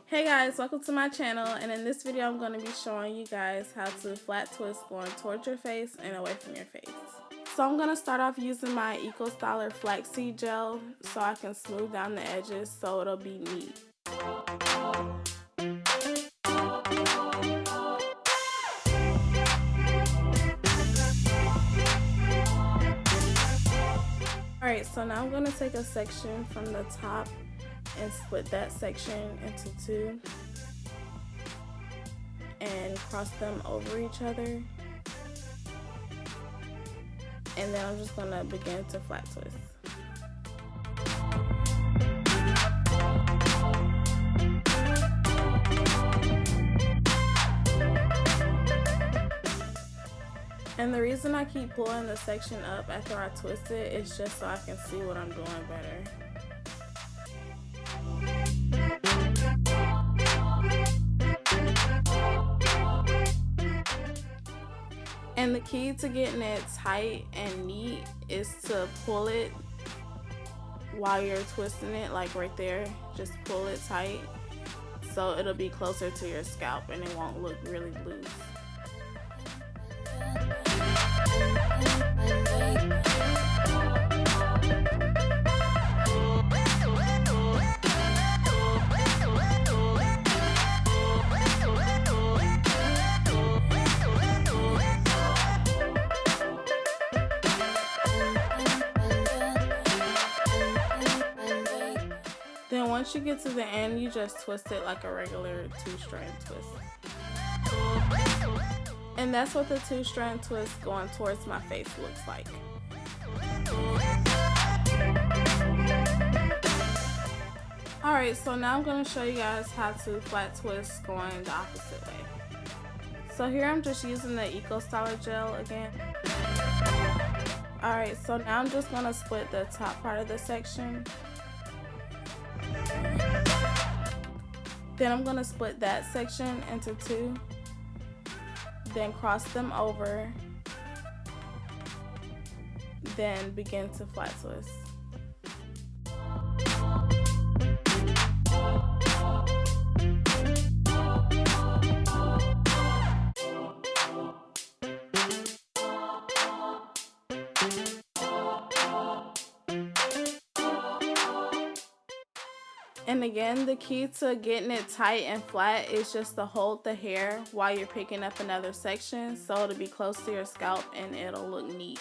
Hey guys, welcome to my channel, and in this video I'm going to be showing you guys how to flat twist going towards your face and away from your face. So I'm going to start off using my Eco Styler Flaxseed gel so I can smooth down the edges so it'll be neat. Alright, so now I'm going to take a section from the top and split that section into two and cross them over each other, and then I'm just going to begin to flat twist. And the reason I keep pulling the section up after I twist it is just so I can see what I'm doing better. And the key to getting it tight and neat is to pull it while you're twisting it, like right there. Just pull it tight so it'll be closer to your scalp and it won't look really loose. Then once you get to the end, you just twist it like a regular two-strand twist. And that's what the two-strand twist going towards my face looks like. Alright, so now I'm going to show you guys how to flat twist going the opposite way. So here I'm just using the Eco Styler gel again. Alright, so now I'm just going to split the top part of the section. Then I'm going to split that section into two, then cross them over, then begin to flat twist. And again, the key to getting it tight and flat is just to hold the hair while you're picking up another section so it'll be close to your scalp and it'll look neat.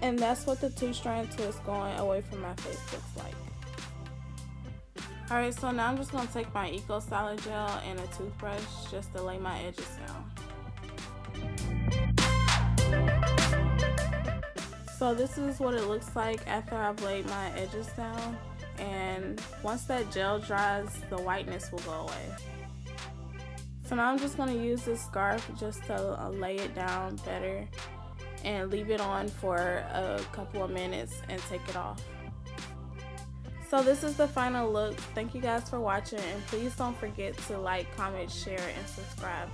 And that's what the two-strand twist going away from my face looks like. Alright, so now I'm just going to take my Eco Styler gel and a toothbrush just to lay my edges down. So this is what it looks like after I've laid my edges down, and once that gel dries, the whiteness will go away. So now I'm just going to use this scarf just to lay it down better and leave it on for a couple of minutes and take it off. So this is the final look. Thank you guys for watching, and please don't forget to like, comment, share, and subscribe.